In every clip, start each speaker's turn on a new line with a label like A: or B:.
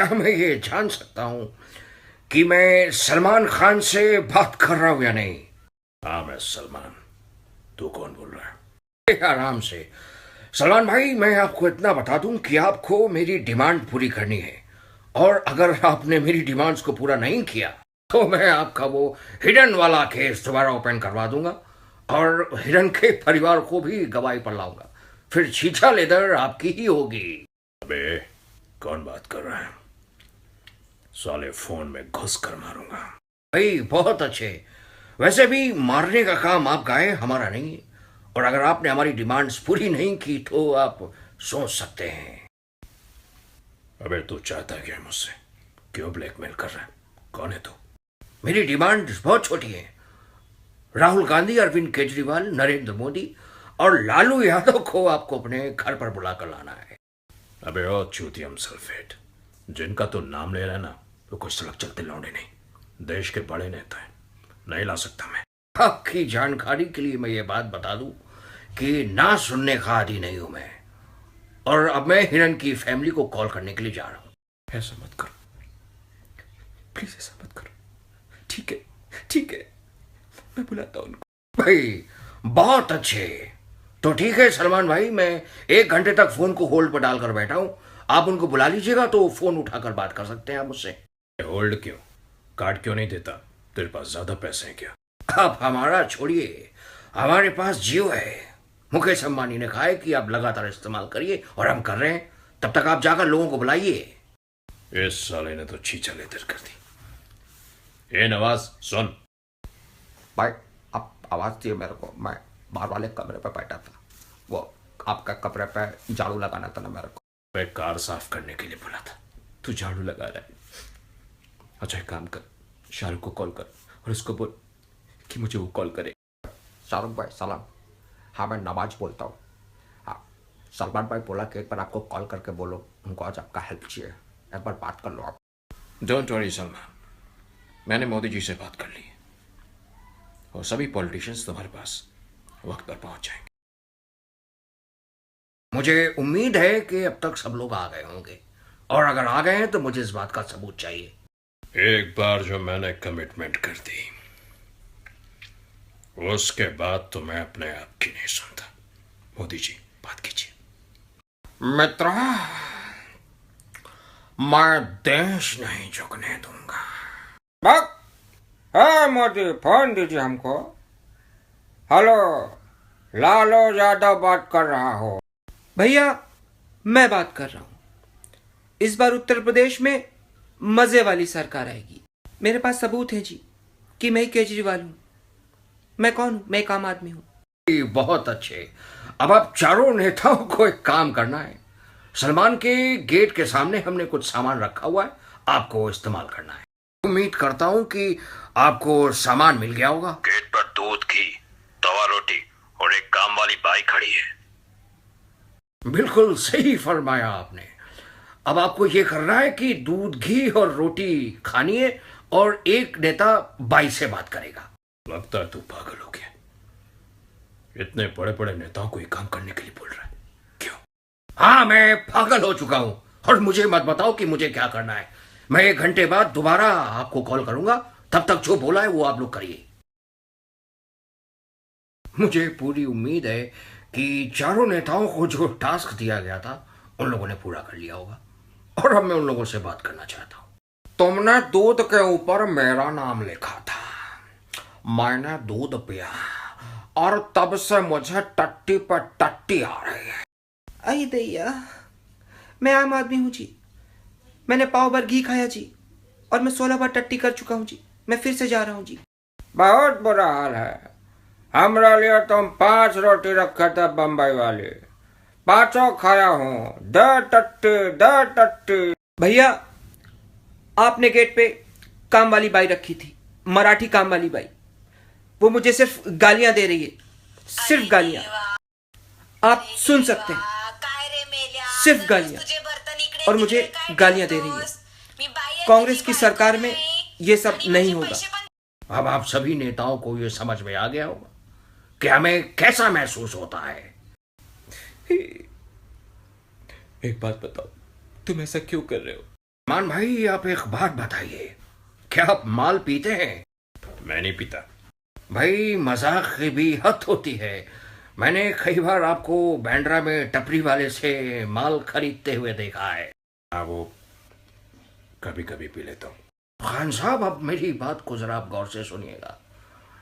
A: क्या मैं ये जान सकता हूं कि मैं सलमान खान से बात कर रहा हूं या नहीं? हाँ, मैं सलमान। तू कौन बोल रहा है? आराम से। सलमान भाई, मैं आपको इतना बता दूं कि आपको मेरी डिमांड पूरी करनी है, और अगर आपने मेरी डिमांड्स को पूरा नहीं किया तो मैं आपका वो हिडन वाला केस दोबारा ओपन करवा दूंगा, और हिडन के परिवार को भी गवाही पर लाऊंगा। फिर छीछा लेदर आपकी ही होगी। अबे, कौन बात कर रहा है? साले फोन में घुस कर मारूंगा। भाई बहुत अच्छे। वैसे भी मारने का काम आपका है, हमारा नहीं है। और अगर आपने हमारी डिमांड्स पूरी नहीं की तो आप सोच सकते हैं। अबे तू चाहता क्या है मुझसे? क्यों ब्लैकमेल कर रहा है? कौन है तू? मेरी डिमांड्स बहुत छोटी है। राहुल गांधी, अरविंद केजरीवाल, नरेंद्र मोदी और लालू यादव को आपको अपने घर पर बुलाकर लाना है। अबे ओ चूतियम सल्फेट, जिनका तो नाम ले रहा है ना, वो कोई सड़क चलते लौंडे नहीं, देश के बड़े नेता हैं। नहीं ला सकता मैं। आपकी जानकारी के लिए मैं ये बात बता दूं कि ना सुनने का आदी नहीं हूं मैं। और अब मैं हिरन की फैमिली को कॉल करने के लिए जा रहा हूं। ऐसा मत करो प्लीज, ऐसा मत करो। ठीक है, ठीक है, मैं बुलाता हूं उनको। भाई बहुत अच्छे। तो ठीक है सलमान भाई, मैं 1 घंटे तक फोन को होल्ड पर डालकर बैठा हूं। आप उनको बुला लीजिएगा तो फोन उठाकर बात कर सकते हैं आप मुझसे। होल्ड क्यों? कार्ड क्यों नहीं देता? तेरे पास ज्यादा पैसे हैं क्या? आप हमारा छोड़िए, हमारे पास जियो है। मुकेश अंबानी ने कहा है कि आप लगातार इस्तेमाल करिए, और हम कर रहे हैं। तब तक आप जाकर लोगों को बुलाइए। इस साले ने तो छीछा लेदर कर दी। ए नवाज, सुन भाई, आप आवाज दिए मेरे को। मैं बाहर वाले कमरे पे बैठा था, वो आपका कमरे पे झाड़ू लगाना था ना मेरे को। मैं कार साफ करने के लिए बोला था, तू झाड़ू लगा रहा है। अच्छा एक काम कर, शाहरुख को कॉल कर और उसको बोल कि मुझे वो कॉल करे। शाहरुख भाई सलाम। हाँ, मैं नवाज बोलता हूँ। हाँ, सलमान भाई बोला कि एक बार आपको कॉल करके बोलो, उनको आज आपका हेल्प चाहिए, एक बार बात कर लो आप। डोंट वरी सलमान, मैंने मोदी जी से बात कर ली है, और सभी पॉलिटिशियंस तुम्हारे पास वक्त पर पहुंच जाएंगे। मुझे उम्मीद है कि अब तक सब लोग आ गए होंगे, और अगर आ गए हैं तो मुझे इस बात का सबूत चाहिए। एक बार जो मैंने कमिटमेंट कर दी, उसके बाद तो मैं अपने आप की नहीं सुनता। मोदी जी, बात कीजिए। मित्र, मैं देश नहीं झुकने दूंगा। हाँ मोदी, फोन दीजिए हमको। हेलो, लालू यादव बात कर रहा हो।
B: भैया, मैं बात कर रहा हूं। इस बार उत्तर प्रदेश में मजे वाली सरकार आएगी। मेरे पास सबूत है जी कि मैं ही केजरीवाल हूं। मैं कौन हूं? मैं एक आम आदमी हूं।
A: बहुत अच्छे। अब आप चारों नेताओं को एक काम करना है। सलमान के गेट के सामने हमने कुछ सामान रखा हुआ है, आपको इस्तेमाल करना है। उम्मीद करता हूं कि आपको सामान मिल गया होगा।
C: गेट पर दूध, घी, तवा रोटी और एक काम वाली बाई खड़ी है।
A: बिल्कुल सही फरमाया आपने। अब आपको यह करना है कि दूध, घी और रोटी खानी है, और एक नेता बाई से बात करेगा। लगता है तू पागल हो गया। इतने बड़े बड़े नेताओं को ये काम करने के लिए बोल रहा है क्यों? हाँ, मैं पागल हो चुका हूं, और मुझे मत बताओ कि मुझे क्या करना है। मैं 1 घंटे बाद दोबारा आपको कॉल करूंगा। तब तक जो बोला है वो आप लोग करिए। मुझे पूरी उम्मीद है कि चारों नेताओं को जो टास्क दिया गया था उन लोगों ने पूरा कर लिया होगा, और अब मैं उन लोगों से बात करना चाहता हूं। तुमने दूध के ऊपर मेरा नाम लिखा था, मैंने दूध पिया, और तब से मुझे टट्टी पर टट्टी आ रही है।
B: अरे दैया, मैं आम आदमी हूं जी। मैंने पाव भर घी खाया जी, और मैं 16 बार टट्टी कर चुका हूं जी। मैं फिर से जा रहा हूं जी।
A: बहुत बुरा हाल है। हमरा लिए तुम 5 रोटी रखे थे बम्बई वाली, 5 खाया हूं। द टट्टी।
B: भैया, आपने गेट पे काम वाली बाई रखी थी, मराठी काम वाली बाई। वो मुझे सिर्फ गालियां दे रही है, सिर्फ गालियां। आप सुन सकते हैं, सिर्फ गालियां, और मुझे गालियां दे रही है। कांग्रेस की सरकार में ये सब नहीं होगा। अब आप सभी नेताओं को ये समझ में आ गया होगा कि हमें कैसा महसूस होता है। एक बात बताओ, तुम ऐसा क्यों कर रहे हो?
A: सलमान भाई, आप एक बात बताइए, क्या आप माल पीते हैं?
C: मैं नहीं पीता।
A: भाई, मजाक की भी हद होती है। मैंने कई बार आपको बांद्रा में टपरी वाले से माल खरीदते हुए देखा है।
C: हाँ, वो कभी कभी पी लेता हूँ।
A: खान साहब, अब मेरी बात को जरा आप गौर से सुनिएगा।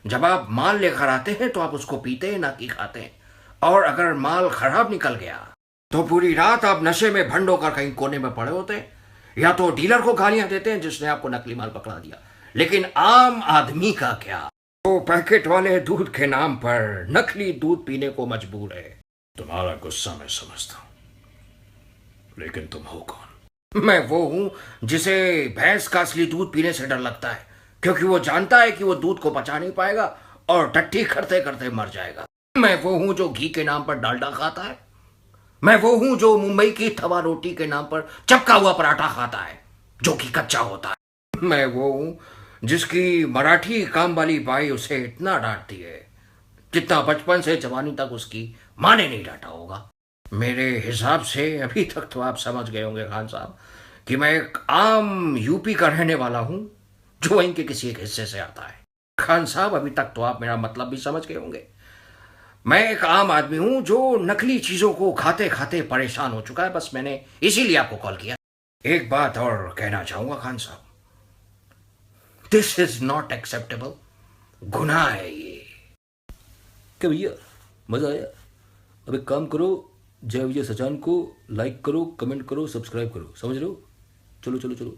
A: जब आप माल लेकर आते हैं तो आप उसको पीते हैं, ना कि खाते हैं। और अगर माल खराब निकल गया तो पूरी रात आप नशे में भंड होकर कहीं कोने में पड़े होते हैं, या तो डीलर को गालियां देते हैं जिसने आपको नकली माल पकड़ा दिया। लेकिन आम आदमी का क्या, वो पैकेट वाले दूध के नाम पर नकली दूध पीने को मजबूर है।
C: तुम्हारा गुस्सा मैं समझता हूँ, लेकिन तुम हो कौन?
A: मैं वो हूं जिसे भैंस का असली दूध पीने से डर लगता है, क्योंकि वो जानता है कि वो दूध को पचा नहीं पाएगा और टट्टी करते करते मर जाएगा। मैं वो हूं जो घी के नाम पर डालडा खाता है। मैं वो हूं जो मुंबई की तवा रोटी के नाम पर चपका हुआ पराठा खाता है, जो कि कच्चा होता है। मैं वो हूं जिसकी मराठी काम वाली बाई उसे इतना डांटती है जितना बचपन से जवानी तक उसकी माँ ने नहीं डांटा होगा। मेरे हिसाब से अभी तक तो आप समझ गए होंगे खान साहब कि मैं एक आम यूपी का रहने वाला हूं जो वहीं के किसी एक हिस्से से आता है। खान साहब, अभी तक तो आप मेरा मतलब भी समझ गए होंगे। मैं एक आम आदमी हूं जो नकली चीजों को खाते खाते परेशान हो चुका है। बस मैंने इसीलिए आपको कॉल किया। एक बात और कहना चाहूंगा खान साहब, दिस इज नॉट एक्सेप्टेबल। गुनाह है ये।
D: क्या भैया, मजा आया? अब एक काम करो, जय विजय सचान को लाइक करो, कमेंट करो, सब्सक्राइब करो, समझ रहे हो? चलो चलो चलो।